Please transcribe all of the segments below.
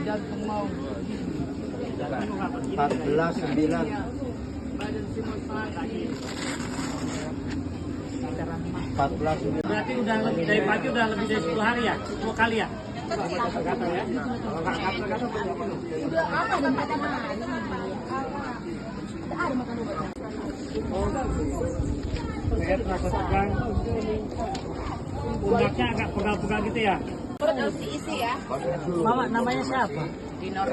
14,9. Berarti udah lebih dari pagi, udah lebih dari 10 hari ya? 10 kali ya? Terasa tegang. Pundaknya agak pegal-pegal gitu ya? Perut isi ya. Mama, namanya siapa? Dinor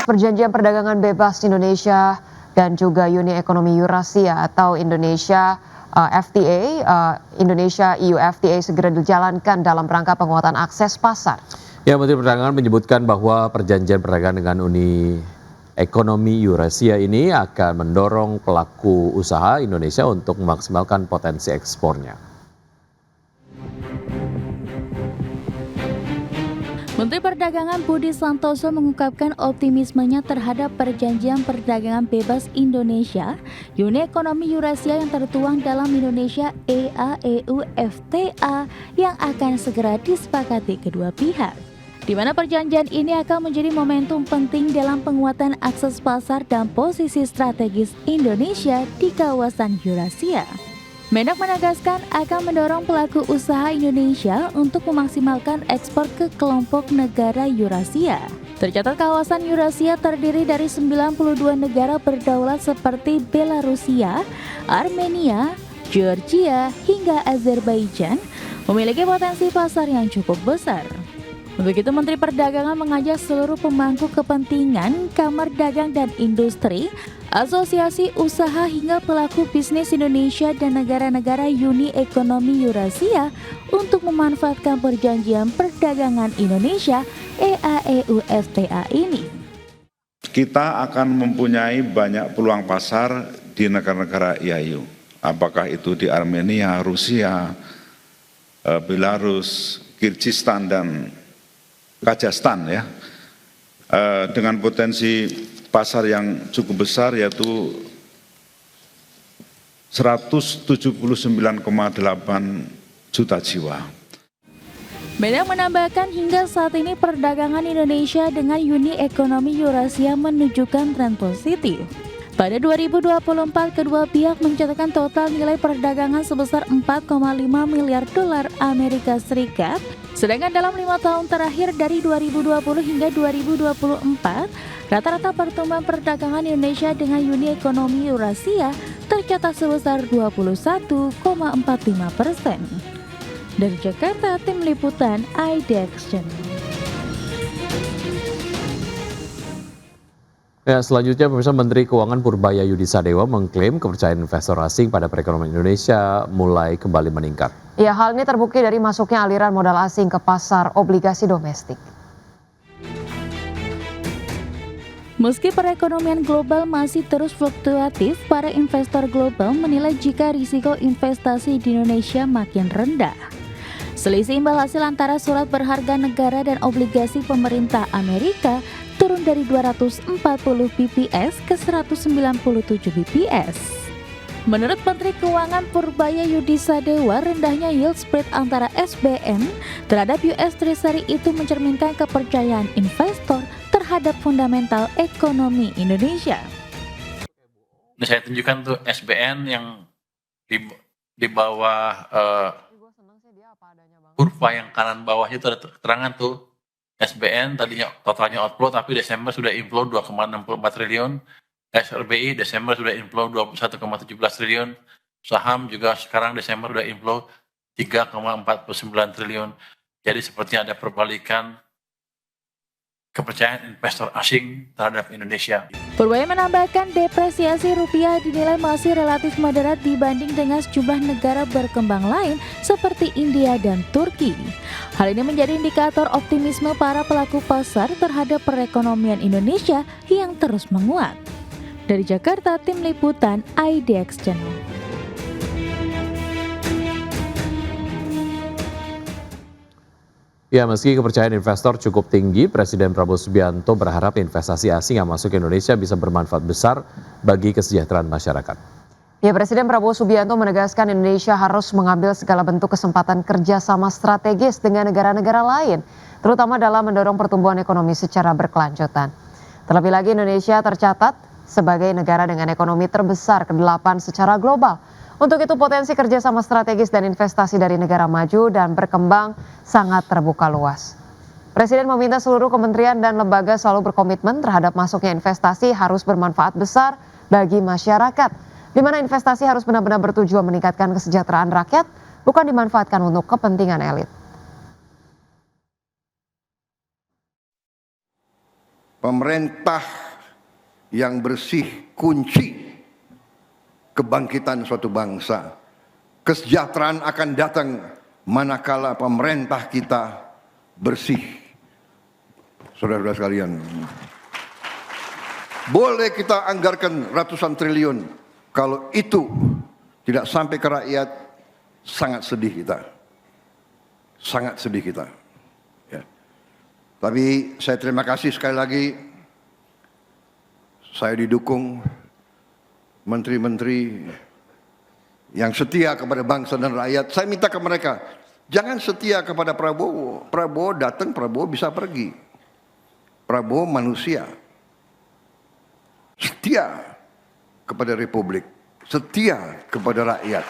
Perjanjian Perdagangan Bebas Indonesia dan juga Uni Ekonomi Eurasia atau Indonesia FTA, Indonesia EU FTA segera dijalankan dalam rangka penguatan akses pasar. Ya, Menteri Perdagangan menyebutkan bahwa perjanjian perdagangan dengan Uni Ekonomi Eurasia ini akan mendorong pelaku usaha Indonesia untuk memaksimalkan potensi ekspornya. Menteri Perdagangan Budi Santoso mengungkapkan optimismenya terhadap Perjanjian Perdagangan Bebas Indonesia, Uni Ekonomi Eurasia yang tertuang dalam Indonesia EA-EU FTA yang akan segera disepakati kedua pihak. Di mana perjanjian ini akan menjadi momentum penting dalam penguatan akses pasar dan posisi strategis Indonesia di kawasan Eurasia. Mendak menegaskan akan mendorong pelaku usaha Indonesia untuk memaksimalkan ekspor ke kelompok negara Eurasia. Tercatat kawasan Eurasia terdiri dari 92 negara berdaulat seperti Belarusia, Armenia, Georgia, hingga Azerbaijan, memiliki potensi pasar yang cukup besar. Untuk itu, Menteri Perdagangan mengajak seluruh pemangku kepentingan, Kamar Dagang dan Industri, Asosiasi Usaha hingga pelaku bisnis Indonesia dan negara-negara Uni Ekonomi Eurasia untuk memanfaatkan perjanjian perdagangan Indonesia EA-EU FTA ini. Kita akan mempunyai banyak peluang pasar di negara-negara EA-EU. Apakah itu di Armenia, Rusia, Belarus, Kirgistan dan Kazakhstan ya, dengan potensi pasar yang cukup besar yaitu 179,8 juta jiwa. Mendak menambahkan hingga saat ini perdagangan Indonesia dengan Uni Ekonomi Eurasia menunjukkan tren positif. Pada 2024, kedua pihak mencatatkan total nilai perdagangan sebesar 4,5 miliar dolar Amerika Serikat. Sedangkan dalam 5 tahun terakhir dari 2020 hingga 2024, rata-rata pertumbuhan perdagangan Indonesia dengan Uni Ekonomi Eurasia tercatat sebesar 21,45%. Dari Jakarta, tim liputan IDX Channel. Ya, selanjutnya pemirsa, Menteri Keuangan Purbaya Yudi Sadewa mengklaim kepercayaan investor asing pada perekonomian Indonesia mulai kembali meningkat. Ya, hal ini terbukti dari masuknya aliran modal asing ke pasar obligasi domestik. Meski perekonomian global masih terus fluktuatif, para investor global menilai jika risiko investasi di Indonesia makin rendah. Selisih imbal hasil antara surat berharga negara dan obligasi pemerintah Amerika turun dari 240 bps ke 197 bps. Menurut Menteri Keuangan Purbaya Yudi Sadewa, rendahnya yield spread antara SBN terhadap US Treasury itu mencerminkan kepercayaan investor terhadap fundamental ekonomi Indonesia. Ini saya tunjukkan tuh SBN yang di bawah kurva yang kanan bawahnya itu ada keterangan tuh SBN tadinya totalnya outflow tapi Desember sudah inflow 2,64 triliun, SRBI Desember sudah inflow 21,17 triliun, saham juga sekarang Desember sudah inflow 3,49 triliun. Jadi sepertinya ada perbalikan kepercayaan investor asing terhadap Indonesia. Purbaya menambahkan depresiasi rupiah dinilai masih relatif moderat dibanding dengan sejumlah negara berkembang lain seperti India dan Turki. Hal ini menjadi indikator optimisme para pelaku pasar terhadap perekonomian Indonesia yang terus menguat. Dari Jakarta, tim liputan IDX Channel. Ya, meski kepercayaan investor cukup tinggi, Presiden Prabowo Subianto berharap investasi asing yang masuk ke Indonesia bisa bermanfaat besar bagi kesejahteraan masyarakat. Ya, Presiden Prabowo Subianto menegaskan Indonesia harus mengambil segala bentuk kesempatan kerjasama strategis dengan negara-negara lain, terutama dalam mendorong pertumbuhan ekonomi secara berkelanjutan. Terlebih lagi Indonesia tercatat sebagai negara dengan ekonomi terbesar ke-8 secara global. Untuk itu potensi kerjasama strategis dan investasi dari negara maju dan berkembang sangat terbuka luas. Presiden meminta seluruh kementerian dan lembaga selalu berkomitmen terhadap masuknya investasi harus bermanfaat besar bagi masyarakat, di mana investasi harus benar-benar bertujuan meningkatkan kesejahteraan rakyat, bukan dimanfaatkan untuk kepentingan elit. Pemerintah yang bersih kunci kebangkitan suatu bangsa. Kesejahteraan akan datang manakala pemerintah kita bersih. Saudara-saudara sekalian, boleh kita anggarkan ratusan triliun, kalau itu tidak sampai ke rakyat, sangat sedih kita. Sangat sedih kita. Ya. Tapi saya terima kasih sekali lagi. Saya didukung menteri-menteri yang setia kepada bangsa dan rakyat. Saya minta ke mereka, jangan setia kepada Prabowo. Prabowo datang, Prabowo bisa pergi. Prabowo manusia. Setia kepada Republik, setia kepada rakyat.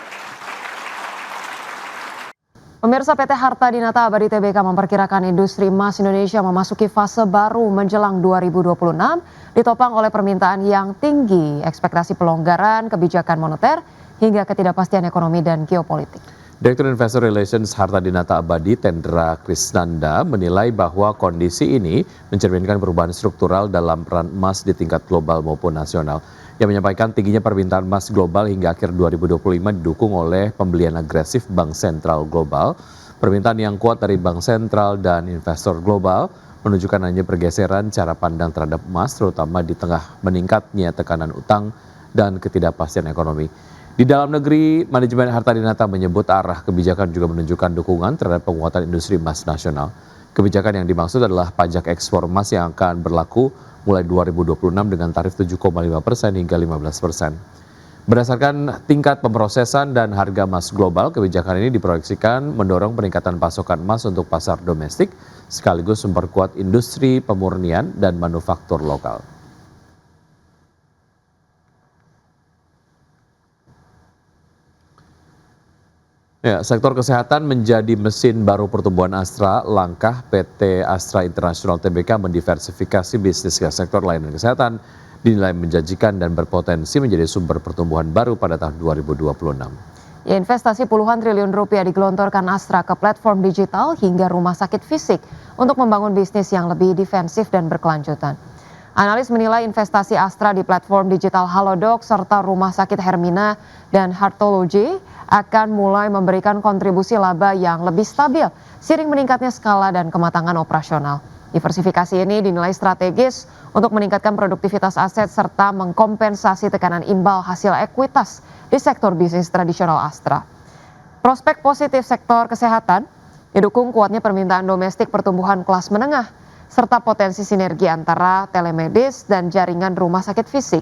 Pemirsa, PT Harta Dinata Abadi Tbk memperkirakan industri emas Indonesia memasuki fase baru menjelang 2026, ditopang oleh permintaan yang tinggi, ekspektasi pelonggaran kebijakan moneter, hingga ketidakpastian ekonomi dan geopolitik. Direktur Investor Relations Harta Dinata Abadi Tendra Krisnanda menilai bahwa kondisi ini mencerminkan perubahan struktural dalam peran emas di tingkat global maupun nasional. Yang menyampaikan tingginya permintaan emas global hingga akhir 2025 didukung oleh pembelian agresif Bank Sentral Global. Permintaan yang kuat dari Bank Sentral dan investor global menunjukkan adanya pergeseran cara pandang terhadap emas, terutama di tengah meningkatnya tekanan utang dan ketidakpastian ekonomi. Di dalam negeri, manajemen Harta Dinata menyebut arah kebijakan juga menunjukkan dukungan terhadap penguatan industri emas nasional. Kebijakan yang dimaksud adalah pajak ekspor emas yang akan berlaku mulai 2026 dengan tarif 7,5% hingga 15%. Berdasarkan tingkat pemrosesan dan harga emas global, kebijakan ini diproyeksikan mendorong peningkatan pasokan emas untuk pasar domestik, sekaligus memperkuat industri pemurnian dan manufaktur lokal. Ya, sektor kesehatan menjadi mesin baru pertumbuhan Astra. Langkah PT Astra International Tbk mendiversifikasi bisnis ke sektor layanan kesehatan dinilai menjanjikan dan berpotensi menjadi sumber pertumbuhan baru pada tahun 2026. Ya, investasi puluhan triliun rupiah digelontorkan Astra ke platform digital hingga rumah sakit fisik untuk membangun bisnis yang lebih defensif dan berkelanjutan. Analis menilai investasi Astra di platform digital Halodoc serta rumah sakit Hermina dan Heartology akan mulai memberikan kontribusi laba yang lebih stabil seiring meningkatnya skala dan kematangan operasional. Diversifikasi ini dinilai strategis untuk meningkatkan produktivitas aset serta mengkompensasi tekanan imbal hasil ekuitas di sektor bisnis tradisional Astra. Prospek positif sektor kesehatan didukung kuatnya permintaan domestik pertumbuhan kelas menengah serta potensi sinergi antara telemedis dan jaringan rumah sakit fisik.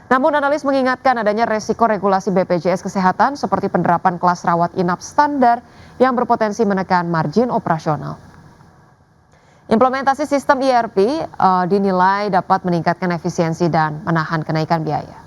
Namun analis mengingatkan adanya resiko regulasi BPJS Kesehatan seperti penerapan kelas rawat inap standar yang berpotensi menekan margin operasional. Implementasi sistem ERP dinilai dapat meningkatkan efisiensi dan menahan kenaikan biaya.